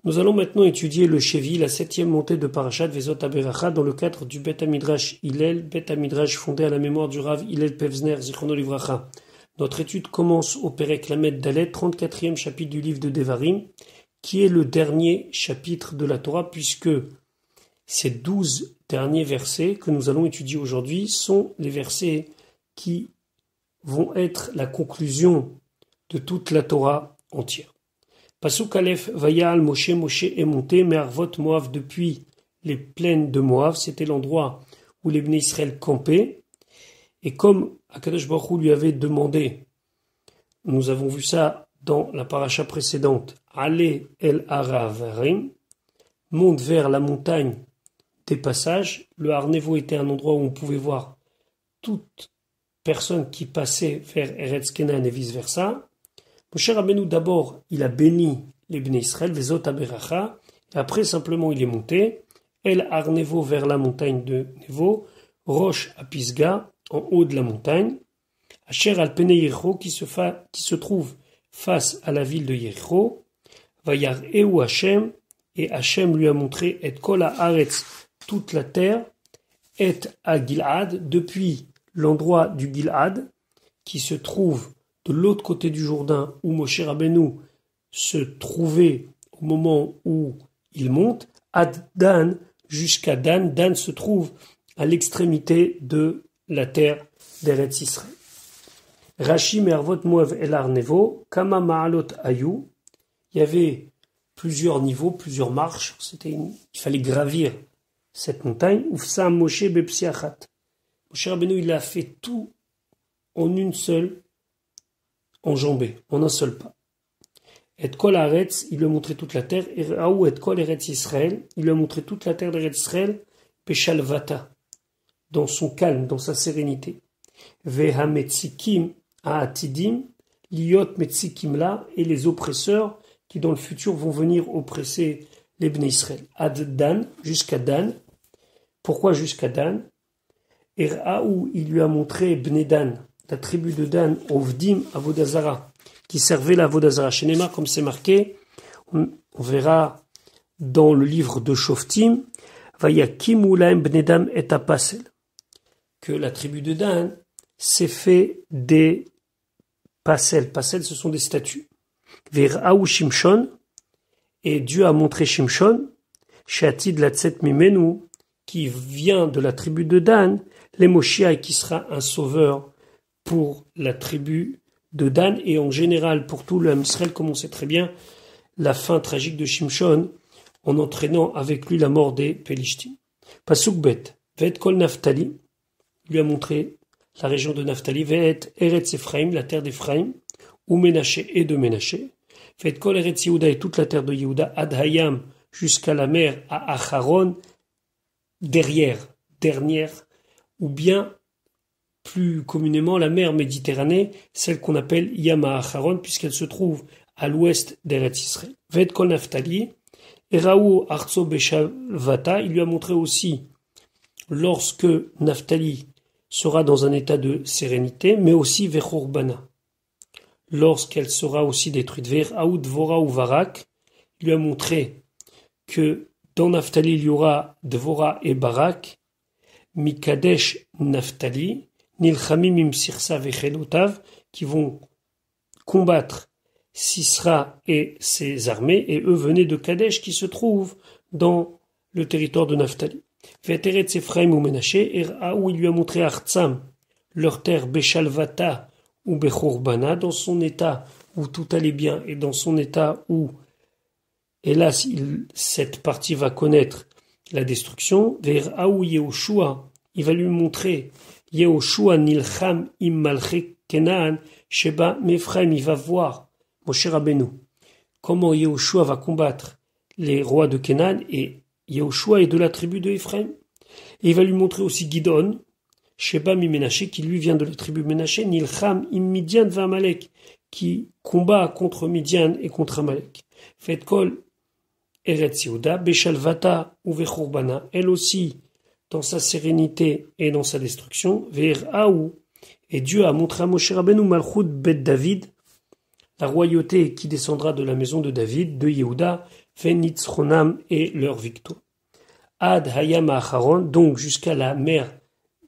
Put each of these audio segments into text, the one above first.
Nous allons maintenant étudier le Shevi, la septième montée de Parashat Vezot HaBeracha, dans le cadre du Bet HaMidrash Hillel, Bet HaMidrash fondé à la mémoire du Rav Hillel Pevzner, Zichrono Livracha. Notre étude commence au Perek Lamed Dalet, 34e chapitre du livre de Devarim, qui est le dernier chapitre de la Torah, puisque ces 12 derniers versets que nous allons étudier aujourd'hui sont les versets qui vont être la conclusion de toute la Torah entière. Pasuk Aleph, Vayal, Moshe est monté, Me'arvot Moav depuis les plaines de Moav, c'était l'endroit où les Bnei Israël campaient, et comme Akadosh Baruch Hu lui avait demandé, nous avons vu ça dans la paracha précédente, Allez el Haravarim, monte vers la montagne des passages. Le Har Nevo était un endroit où on pouvait voir toute personne qui passait vers Eretz Kenan et vice versa. Moshe Rabbeinu, d'abord, il a béni les Bnei Israël, Vezot HaBeracha, et après, simplement, il est monté, El Har Nevo vers la montagne de Nevo, Rosh à Pisga, en haut de la montagne, Asher al Pene Yericho, qui se trouve face à la ville de Yericho, Vayar Ehu Hashem, et Hashem lui a montré Et Kol Haaretz, toute la terre, Et à Gilad, depuis l'endroit du Gilad, qui se trouve de l'autre côté du Jourdain, où Moshe Rabbeinu se trouvait au moment où il monte, Ad Dan, jusqu'à Dan. Dan se trouve à l'extrémité de la terre d'Eretz Israël. Rashi Mervot Moav El Har Nevo, Kama Ma'alot Ayu. Il y avait plusieurs niveaux, plusieurs marches. Il fallait gravir cette montagne. Ufsa Moshe Bepsiachat. Moshe Rabbeinu, il a fait tout en une seule enjambée, en un seul pas. Et Kol Haaretz, il lui a montré toute la terre. Et Raou Et Kol Eretz Israël, il lui a montré toute la terre d'Eretz Israël. Peshalvata, dans son calme, dans sa sérénité. Vehametzikim Aatidim, Liot Metzikim là, et les oppresseurs qui dans le futur vont venir oppresser les Bnei Israël. Ad Dan, jusqu'à Dan. Pourquoi jusqu'à Dan? Et Raou, il lui a montré Bnei Dan, la tribu de Dan, Ovdim Avodazara, qui servait la Avodazara. Chez Neymar, comme c'est marqué, on verra dans le livre de Shoftim, Vayakim Ulaim Bnedam et Apasel, que la tribu de Dan s'est fait des pasel. Pasel, ce sont des statues. Veraou Shimshon, et Dieu a montré Shimshon, Shatid Latzet Mimenu, qui vient de la tribu de Dan, les Moshiach, qui sera un sauveur pour la tribu de Dan, et en général pour tout le Ham Israël, comme on sait très bien, la fin tragique de Shimshon, en entraînant avec lui la mort des Pélishtim. Pasuk Bet, Ve'et Kol Naphtali, lui a montré la région de Naphtali, Ve'et Eretz Ephraim, la terre d'Ephraim, ou Ménaché et de Ménaché, Ve'et Kol Eretz Yehuda et toute la terre de Yehuda, Ad Hayam, jusqu'à la mer à Acharon, dernière, ou bien plus communément la mer Méditerranée, celle qu'on appelle Yam Acharon, puisqu'elle se trouve à l'ouest d'Eretz Israël. Ve'et Kol Naphtali, Eraou Artso Beshavata, il lui a montré aussi lorsque Naphtali sera dans un état de sérénité, mais aussi Vechorbana, lorsqu'elle sera aussi détruite. Veraou Dvora ou Varak, il lui a montré que dans Naphtali il y aura Dvora et Barak, Mikadesh Naphtali, Nilchamim im Sirsa Vechelotav, qui vont combattre Sisra et ses armées, et eux venaient de Kadesh qui se trouve dans le territoire de Naphtali. Ve'eretz Ephraim ou Ménaché, et où il lui a montré Artsam, leur terre Beshalvata ou Bechorbana, dans son état où tout allait bien, et dans son état où, hélas, cette partie va connaître la destruction. Vers où Yehoshua, il va lui montrer Yehoshua Nilcham im Malche Kenan, Sheba Mephraim, il va voir Moshe Rabbeinu, comment Yehoshua va combattre les rois de Kenan, et Yehoshua est de la tribu de Ephraim. Et il va lui montrer aussi Gidon, Sheba mi Ménaché, qui lui vient de la tribu Ménaché, Nilcham im Midian va Amalek, qui combat contre Midian et contre Amalek. Fait Kol Eretz Yehuda, Beshalvata ou Vechorbana, elle aussi dans sa sérénité et dans sa destruction, Ver Aou, et Dieu a montré à Moshe Rabbeinu Malchut Bet David, la royauté qui descendra de la maison de David, de Yehuda, Venitzronam et leur victoire. Ad Hayam Acharon, donc jusqu'à la mer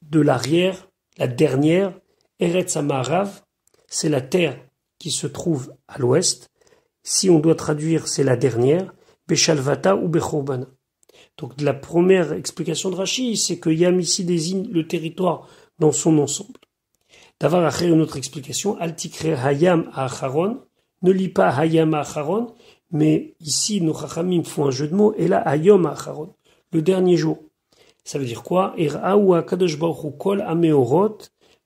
de l'arrière, la dernière, Eretz Amarav, c'est la terre qui se trouve à l'ouest. Si on doit traduire, c'est la dernière, Beshalvata ou Bechourbana. Donc la première explication de Rashi, c'est que Yam ici désigne le territoire dans son ensemble. D'avoir à faire une autre explication, Altikre Hayam Acharon, ne lis pas Hayam Acharon, mais ici nos Chachamim font un jeu de mots, et là Hayom Acharon, le dernier jour. Ça veut dire quoi? Ir'aou Kadosh Baruch Hu Kol Ameorot,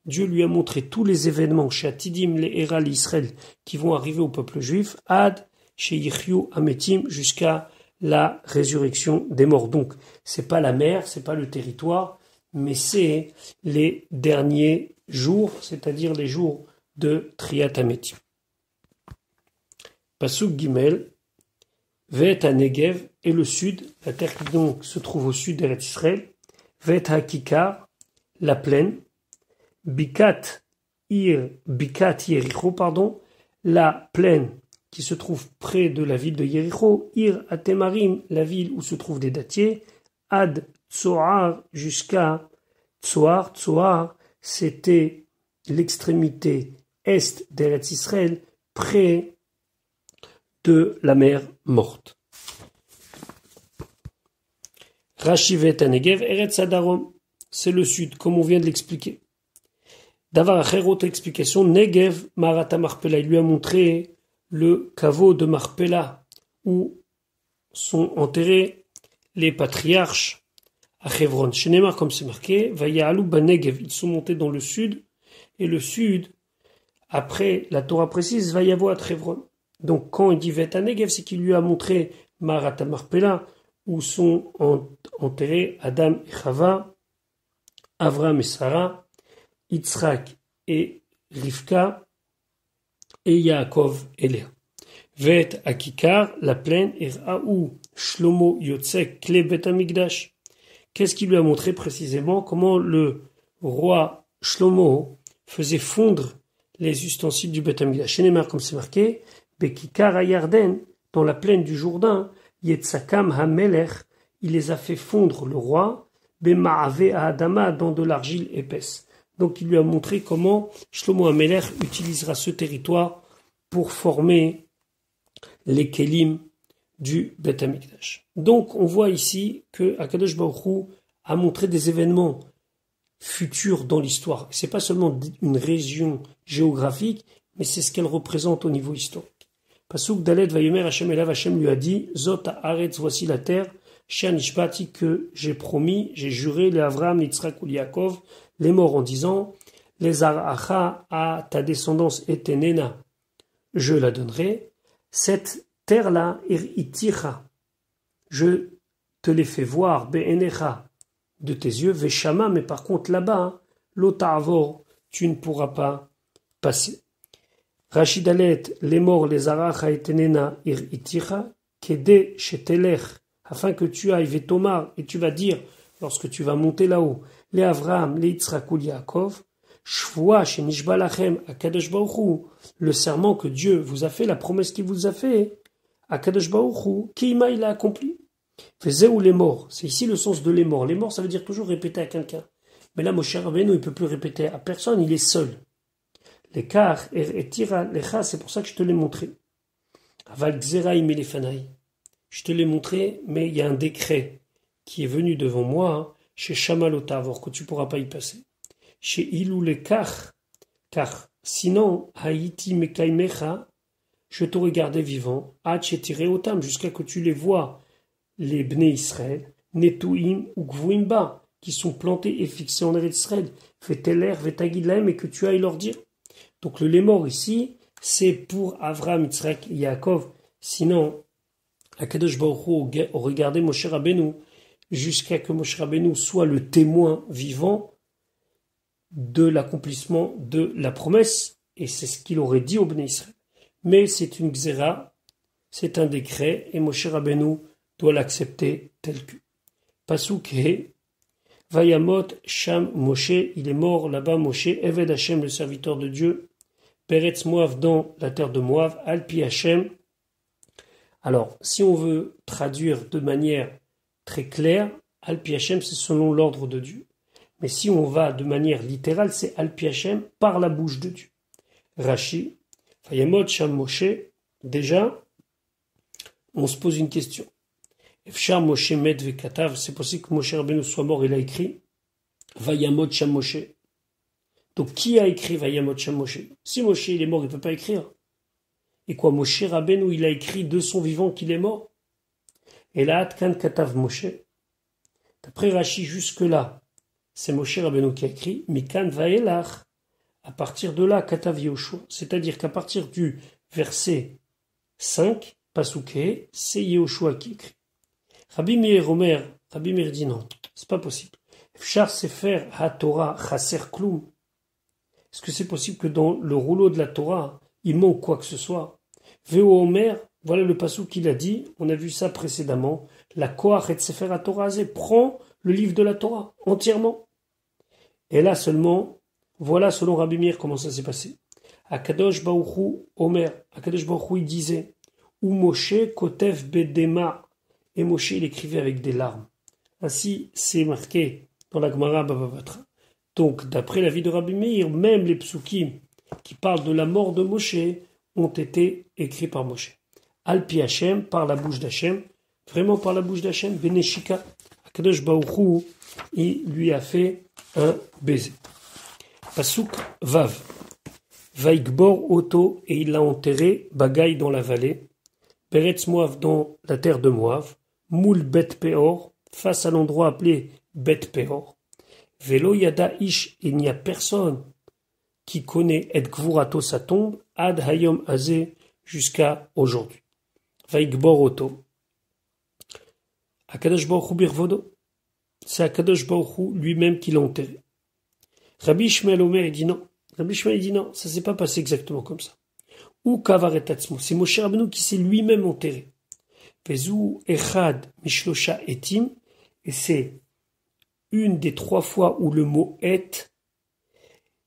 Dieu lui a montré tous les événements chez Atidim les Era l'Israël qui vont arriver au peuple juif, Ad chez Yichyu Ametim jusqu'à la résurrection des morts. Donc, c'est pas la mer, c'est pas le territoire, mais c'est les derniers jours, c'est-à-dire les jours de Triat Ametim. Pasuk Gimel, Vet HaNegev et le sud, la terre qui donc se trouve au sud d'Eretz Israël, Vet HaKikar, la plaine, Bikat Yericho, la plaine qui se trouve près de la ville de Yericho, Ir Atemarim, la ville où se trouvent des dattiers, Ad Tsoar jusqu'à Tsoar. Tsoar, c'était l'extrémité est d'Eretz Israël, près de la mer morte. Rachivet Anegev, Eretz Adarom, c'est le sud, comme on vient de l'expliquer. D'avoir à faire autre explication, Negev Marata Marpella, il lui a montré le caveau de Marpella où sont enterrés les patriarches à Hebron. Chez Neymar, comme c'est marqué, Vaya'alou Banegev, ils sont montés dans le sud, et le sud, après la Torah précise, va y avoir à Hebron. Donc quand il dit Vet Negev, c'est qu'il lui a montré Marata Marpella où sont enterrés Adam et Chava, Avram et Sarah, Yitzhak et Rivka, et Yaakov et Léa. Vet Akikar, la plaine, et Raou Shlomo Yotzek Kle Bet Hamikdash. Qu'est-ce qu'il lui a montré précisément? Comment le roi Shlomo faisait fondre les ustensiles du Bet Hamikdash. Chez Neymar, comme c'est marqué, Bekikar Ayarden, dans la plaine du Jourdain, Yetzakam HaMelech, il les a fait fondre le roi, Bema'ave Adama, dans de l'argile épaisse. Donc il lui a montré comment Shlomo HaMelech utilisera ce territoire pour former les kelim du Bet HaMikdash. Donc on voit ici que Akadosh Baruch Hu a montré des événements futurs dans l'histoire. C'est pas seulement une région géographique, mais c'est ce qu'elle représente au niveau historique. Pasuk Dalet Vayomer Hashem Elav, Hashem lui a dit, Zot Haaretz, voici la terre, Shan Ishbati, que j'ai promis, j'ai juré, les Avram, les Yitzhak ou les Yaakov, les morts en disant, les Aracha à ta descendance et Tenena, je la donnerai. Cette terre-là, Itira, je te l'ai fait voir, Be'enecha, de tes yeux, Veshama, mais par contre là-bas, Lota'avor, tu ne pourras pas passer. Rachidalet, les morts, les Aracha et Tenena, Itira, Kede shetelech, afin que tu ailles Vetomar, et tu vas dire, lorsque tu vas monter là-haut, les Avram, les Yitzhak ou les Yaakov, Shvoa shenishba lachem akadosh baruch Hu, le serment que Dieu vous a fait, la promesse qu'il vous a fait, akadosh baruch Hu, Kima il a accompli. Faisait ou les morts, c'est ici le sens de les morts. Les morts, ça veut dire toujours répéter à quelqu'un. Mais là, Moshe Rabbeinu, il peut plus répéter à personne, il est seul. L'écart et tira lecha, c'est pour ça que je te l'ai montré. Aval xeraim elefanaï. Je te l'ai montré, mais il y a un décret qui est venu devant moi, chez Shamalotavor, que tu ne pourras pas y passer. Chez Ilou le car sinon, Haïti Mekaimecha, je t'aurais gardé vivant, Hachetire Otam, jusqu'à que tu les vois, les Bnei Israël, Netouim ou Gvouimba, qui sont plantés et fixés en Eretz Israël, Veteler, Vetagidlaem, et que tu ailles leur dire. Donc le lémor ici, c'est pour Avram, Yitzhak et Yaakov. Sinon, Akadosh Baruch Hu aurait gardé Moshe Rabbeinu jusqu'à que Moshe Rabbeinu soit le témoin vivant de l'accomplissement de la promesse, et c'est ce qu'il aurait dit au Bnei Israël. Mais c'est une xéra, c'est un décret, et Moshe Rabbeinu doit l'accepter tel que. Pasuk He, Vayamot Sham Moshe, il est mort là-bas, Moshe, Eved Hashem, le serviteur de Dieu, Peretz Moav dans la terre de Moav, Alpi Hashem. Alors, si on veut traduire de manière très claire, Alpi Hashem, c'est selon l'ordre de Dieu. Mais si on va de manière littérale, c'est Alpi Hashem, par la bouche de Dieu. Rashi, Vayamot Sham Moshe, déjà, on se pose une question. Efshar Moshe Med Vekatav, c'est possible que Moshe Rabbeinu soit mort, il a écrit Vayamot Sham Moshe. Donc, qui a écrit Vayamot Sham Moshe? Si Moshe il est mort, il ne peut pas écrire. Et quoi, Moshe Rabbeinu, il a écrit de son vivant qu'il est mort? Et là, Atkan Katav Moshe. D'après Rashi, jusque-là, c'est Moshe Rabbeinu qui a écrit, Mikan Vaelach, à partir de là, Katav Yehoshua. C'est-à-dire qu'à partir du verset 5, Pasouké, c'est Yehoshua qui écrit. Rabbi Meir Omer, Rabbi Meir dit non, c'est pas possible. Efshar Sefer HaTorah Chaser Kloum. Est-ce que c'est possible que dans le rouleau de la Torah, il manque quoi que ce soit? Veo Omer, voilà le passou qu'il a dit, on a vu ça précédemment, la Koach et Sefer HaTorah Azeh, prend le livre de la Torah entièrement. Et là seulement, voilà selon Rabbi Meir comment ça s'est passé. Akadosh Baruch Hu Omer, Akadosh Baruch Hu il disait, ou Moshe Kotev Bedema, et Moshe il écrivait avec des larmes. Ainsi c'est marqué dans la Gemara Baba Batra. Donc d'après l'avis de Rabbi Meir, même les psukim qui parlent de la mort de Moshe ont été écrits par Moshe. Alpi Hashem, par la bouche d'Hashem, vraiment par la bouche d'Hashem, Beneshika, Akadosh Baruch Hu, il lui a fait un baiser. Pasuk Vav, Vaikbor Oto, et il l'a enterré, Bagaï dans la vallée, Peretz Moav dans la terre de Moav, Moul Bet Peor, face à l'endroit appelé Bet Peor, Velo Yada Ish, il n'y a personne qui connaît Et Gvurato sa tombe, Ad Hayom Azeh, jusqu'à aujourd'hui. Vaikbor Oto. Akadosh Baruch Hu Birvodo. C'est Akadosh Baruch Hu lui-même qui l'a enterré. Rabbi Ishmael Omer, il dit non. Rabbi Ishmael dit non, ça s'est pas passé exactement comme ça. Ou Kavaret Atzmo. C'est Moshe Rabbeinu qui s'est lui-même enterré. Vezou Echad Mishlosha Etim. Et c'est une des 3 fois où le mot et,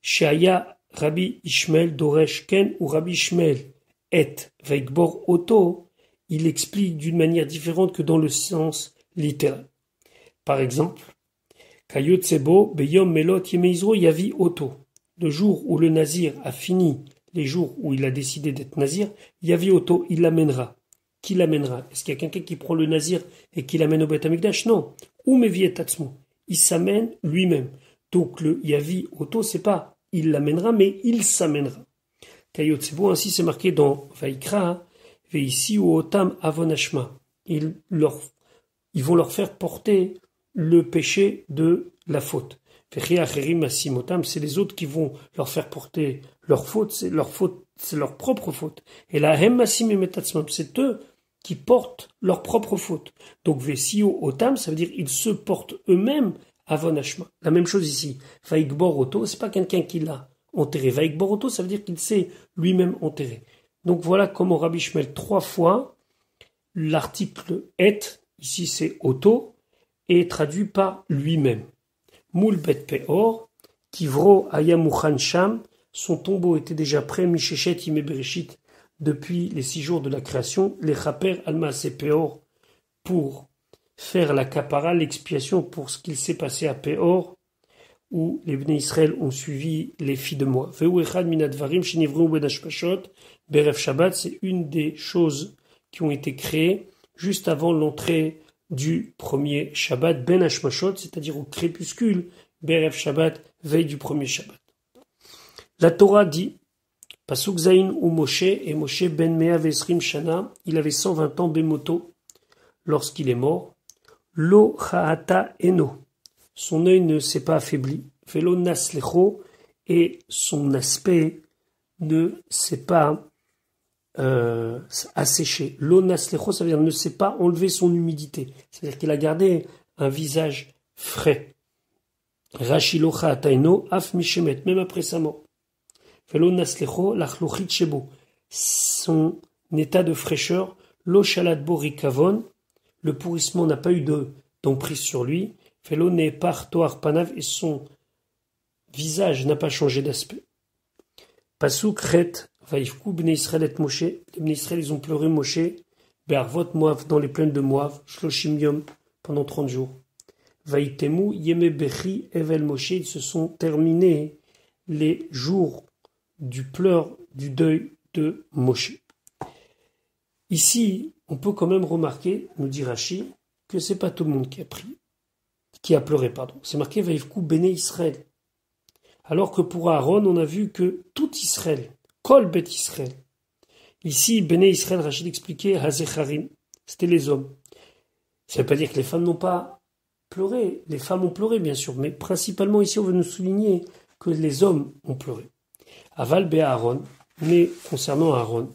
Shaya Rabbi Ishmael Doresh Ken ou Rabbi Ishmael et Vaikbor Oto, il explique d'une manière différente que dans le sens littéral. Par exemple, Kayotsebo Beyom Melot Yemeizro Yavi Oto. Le jour où le nazir a fini, les jours où il a décidé d'être nazir, Yavi Oto, il l'amènera. Qui l'amènera? Est-ce qu'il y a quelqu'un qui prend le nazir et qui l'amène au Beth Amikdash? Non. Ou Mevi Tatsmo. Il s'amène lui-même. Donc le Yavi Oto, c'est pas il l'amènera, mais il s'amènera. Kayotsebo, ainsi c'est marqué dans Vaikra, Veisi ou Otam Avonashma. Ils vont leur faire porter le péché de la faute. C'est les autres qui vont leur faire porter leur faute, c'est leur propre faute. Et la hemmasim et c'est eux qui portent leur propre faute. Donc vesio otam, ça veut dire ils se portent eux-mêmes avon hashma. La même chose ici. Vaikbor oto, c'est pas quelqu'un qui l'a enterré. Vaikbor oto, ça veut dire qu'il s'est lui-même enterré. Donc voilà comment Rabbi Ishmael 3 fois l'article et, ici c'est oto, est traduit par lui-même. Moul bet peor, kivro ayamuchan sham, son tombeau était déjà prêt, Mishechet Yimé Bereshit, depuis les 6 jours de la création, les chaper alma se peor, pour faire la kapara, l'expiation pour ce qu'il s'est passé à Péor, où les Bnei Israël ont suivi les filles de Moab. Veu echad minadvarim shenivru ben hashpashot berev Shabbat, c'est une des choses qui ont été créées juste avant l'entrée du premier Shabbat, ben hashpashot, c'est-à-dire au crépuscule, berev Shabbat, veille du premier Shabbat. La Torah dit, Pasuk Zayin ou Moshe, et Moshe ben Mea Vesrim Shana, il avait 120 ans Bemoto, lorsqu'il est mort. Lo Cha'ata Eno, son œil ne s'est pas affaibli. Velo Naslecho, et son aspect ne s'est pas asséché. Lo Naslecho, ça veut dire ne s'est pas enlevé son humidité. C'est-à-dire qu'il a gardé un visage frais. Rashi Lo Cha'ata Eno, Af Mishemet, même après sa mort. Velo Naslecho, Lachlochit Shebo, son état de fraîcheur, Lo Shalat Borikavon, le pourrissement n'a pas eu d'emprise sur lui. Velo n'est pas Toar Panav, et son visage n'a pas changé d'aspect. Pasuk Chet, Vaïfkou, Bnei Israël et Moshe. Les Bnei Israël, ils ont pleuré Moshe, Be'arvot Moav, dans les plaines de Moav, Shloshim Yom, pendant 30 jours. Vaïtemu, Yeme Bechi, Evel Moshe, ils se sont terminés les jours du pleur, du deuil de Moshe. Ici, on peut quand même remarquer, nous dit Rashi, que c'est pas tout le monde qui a pleuré, pardon. C'est marqué Vaïfkou Bnei Israël. Alors que pour Aaron, on a vu que tout Israël, Kol Bet Israël. Ici, Bnei Israël, Rachid expliquait, Hazecharim, c'était les hommes. Ça ne veut pas dire que les femmes n'ont pas pleuré. Les femmes ont pleuré, bien sûr, mais principalement ici, on veut nous souligner que les hommes ont pleuré. Aval Be Aaron, mais concernant Aaron,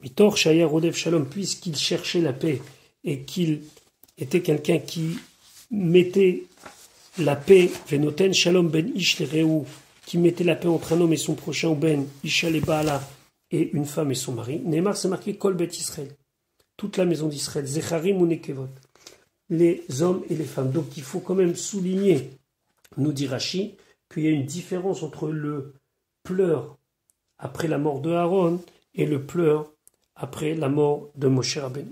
Mitor Shaya Rodev Shalom, puisqu'il cherchait la paix et qu'il était quelqu'un qui mettait la paix, Venoten Shalom Ben Ish Lereu, qui mettait la paix entre un homme et son prochain, ou Ben Isha le Baala, et une femme et son mari. Neymar, c'est marqué Kol Bet Israël, toute la maison d'Israël, Zecharim ou Nekevot, les hommes et les femmes. Donc il faut quand même souligner, nous dit Rashi, qu'il y a une différence entre le pleur après la mort de Aaron et le pleur après la mort de Moshe Rabbeinu.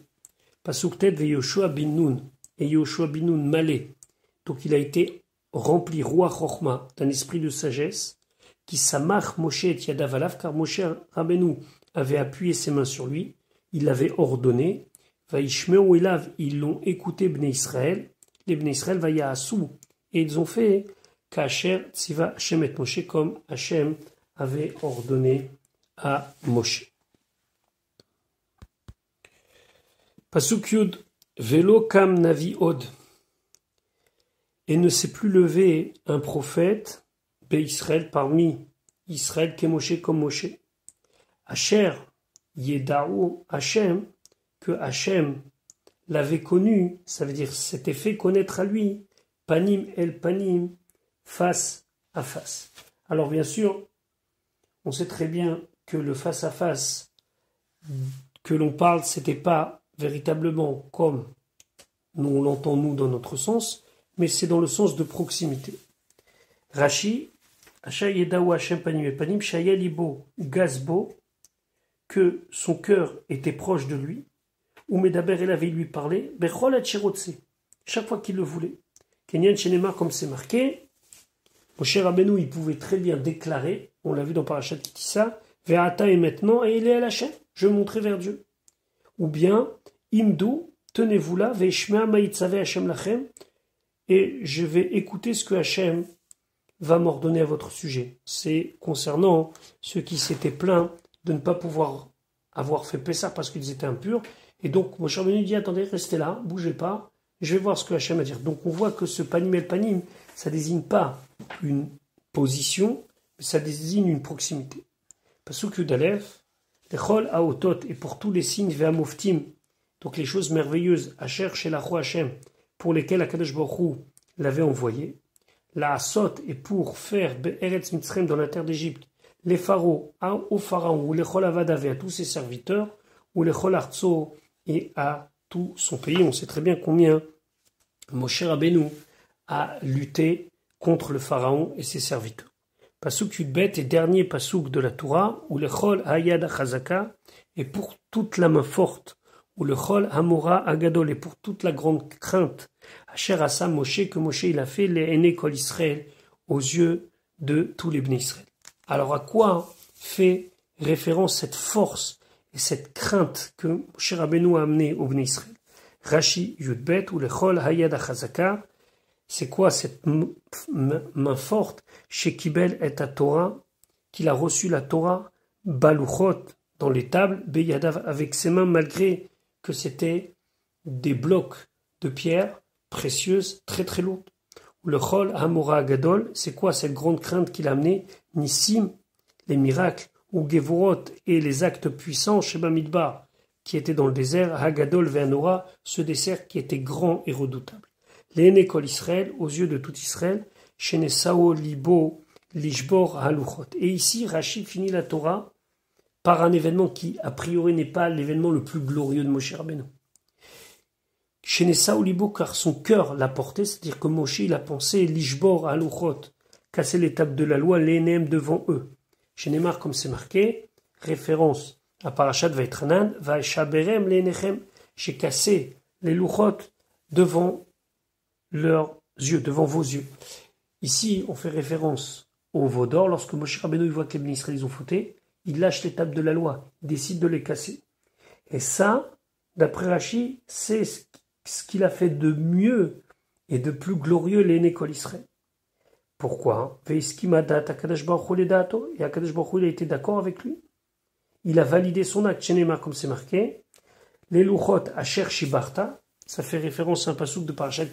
Pasuk Tet ve Yoshua bin Nun, et Yoshua bin Nun malé. Donc il a été rempli, roi Chochma, d'un esprit de sagesse, qui samach Moshe et Yadav alav, car Moshe Rabbeinu avait appuyé ses mains sur lui, il l'avait ordonné, Vaishmeu elav, ils l'ont écouté Bnei Israël, les Bnei Israël vayaasu, et ils ont fait Kacher Tziva Hashem et Moshe, comme Hashem avait ordonné à Moshe. Pasuk Yud, Velo Kam Navi Od. Et ne s'est plus levé un prophète, Israël, parmi Israël, Moshe comme Moshe. Asher, Yedaou, Hashem, que Hashem l'avait connu, ça veut dire s'était fait connaître à lui, Panim el Panim, face à face. Alors bien sûr, on sait très bien que le face à face que l'on parle, c'était pas véritablement comme nous l'entendons nous dans notre sens, mais c'est dans le sens de proximité. Rashi, Ashayedaou Hashem Panim et Panim, Shayalibo Gazbo, que son cœur était proche de lui, ou Medaber el avait lui parlé, Bechol Achirotse, chaque fois qu'il le voulait. Kenyan Shenema, comme c'est marqué, Moshe Rabbeinu, il pouvait très bien déclarer, on l'a vu dans Parashat Kitissa, Ve'ata et maintenant, et il est à Hashem, je montrai vers Dieu. Ou bien, Imdu, tenez-vous là, Ve'ishmea ma'itzave Hashem lachem, et je vais écouter ce que Hashem va m'ordonner à votre sujet. C'est concernant ceux qui s'étaient plaints de ne pas pouvoir avoir fait Pessah parce qu'ils étaient impurs. Et donc, Moshe Rabbeinu dit, attendez, restez là, bougez pas, je vais voir ce que Hashem va dire. Donc, on voit que ce panim el panim, ça désigne pas une position, mais ça désigne une proximité. Pasuk Yudalef, Lechol Aotot, et pour tous les signes Ve'amoftim, donc les choses merveilleuses, Asher Shelacho Hashem, pour lesquels Akadosh Baruch Hu l'avait envoyé, la Asot, et pour faire Be'eretz Mitzrayim dans la terre d'Égypte, les pharaons, au pharaon, ou les Chol Avadav et à tous ses serviteurs, ou les Chol Artso et à tout son pays. On sait très bien combien Moshe Rabbeinu a lutté contre le pharaon et ses serviteurs. Pasuk Yudbet et dernier pasuk de la Torah, ou le Chol Hayad Chazaka, et pour toute la main forte, ou le Chol Hamora Agadol, et pour toute la grande crainte, Asher Asa Moshe, que Moshe il a fait les Ene Kol Israël, aux yeux de tous les Bnei Israël. Alors à quoi fait référence cette force et cette crainte que Moshe Rabbeinu a amené au Bnei Israël? Rashi Yudbet, ou le Chol Hayad Chazaka, c'est quoi cette main forte? Chez Kibel et à Torah, qu'il a reçu la Torah, Baluchot, dans les tables, Beyadav, avec ses mains, malgré que c'était des blocs de pierre précieuses, très très lourdes. Le Chol Hamora Agadol, c'est quoi cette grande crainte qu'il a amené? Nissim, les miracles, ou Gevurot, et les actes puissants, Sheba Midbar, qui étaient dans le désert, Hagadol Ve'anora, ce désert qui était grand et redoutable. Les Kol Israël, aux yeux de tout Israël, Shenesao Libo Lishbor Haluchot. Et ici, Rashi finit la Torah par un événement qui, a priori, n'est pas l'événement le plus glorieux de Moshe Rabbeinu. Shenesao Libo, car son cœur l'a porté, c'est-à-dire que Moshe, il a pensé Lishbor Haluchot, casser l'étape de la loi, l'énem devant eux. Chez Neymar, comme c'est marqué, référence à Parashat Vaïtranan, Vaïchaberem l'Enechem, j'ai cassé les louchot devant leurs yeux, devant vos yeux. Ici, on fait référence au veau d'or. Lorsque Moshe Rabbeinu voit que les bénis Israël ont fauté, il lâche les tables de la loi, il décide de les casser. Et ça, d'après Rashi, c'est ce qu'il a fait de mieux et de plus glorieux l'aîné Kol Israël. Pourquoi? Et Akadosh Baruch Hu, il a été d'accord avec lui. Il a validé son acte, Shenemar, comme c'est marqué. Les Luchot Asher Shibarta, ça fait référence à un passouk de Parashat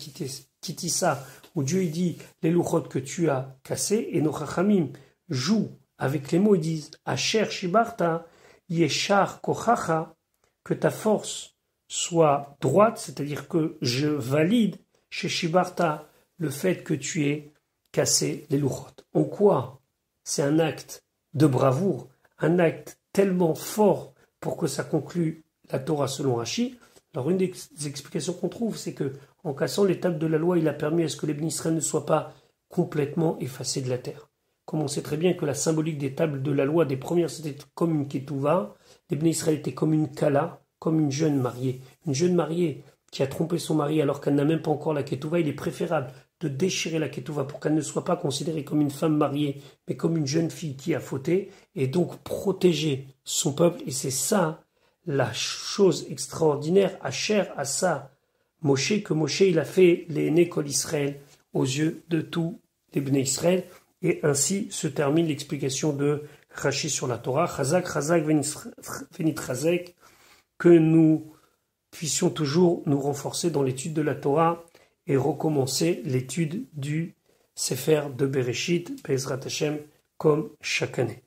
Kitissa, où Dieu il dit les Luchot que tu as cassés, et nos Chachamim jouent avec les mots, ils disent Asher Shibarta, Yeshar Kochacha, que ta force soit droite, c'est-à-dire que je valide chez Shibarta le fait que tu aies cassé les Luchot. En quoi c'est un acte de bravoure, un acte tellement fort pour que ça conclue la Torah selon Rashi? Alors une des explications qu'on trouve, c'est que en cassant les tables de la loi, il a permis à ce que les bénis Israël ne soient pas complètement effacés de la terre. Comme on sait très bien que la symbolique des tables de la loi, des premières, c'était comme une ketouva, les bénis Israël étaient comme une kala, comme une jeune mariée. Une jeune mariée qui a trompé son mari alors qu'elle n'a même pas encore la ketouva, il est préférable de déchirer la ketouva pour qu'elle ne soit pas considérée comme une femme mariée, mais comme une jeune fille qui a fauté, et donc protéger son peuple. Et c'est ça la chose extraordinaire, Asher, Asa, Moshe, que Moshe il a fait l'aîné Kol Israël aux yeux de tous les Bnei Israël. Et ainsi se termine l'explication de Rashi sur la Torah. Chazak, Chazak, Venit Chazek, que nous puissions toujours nous renforcer dans l'étude de la Torah et recommencer l'étude du Sefer de Bereshit, Be'ezrat Hashem, comme chaque année.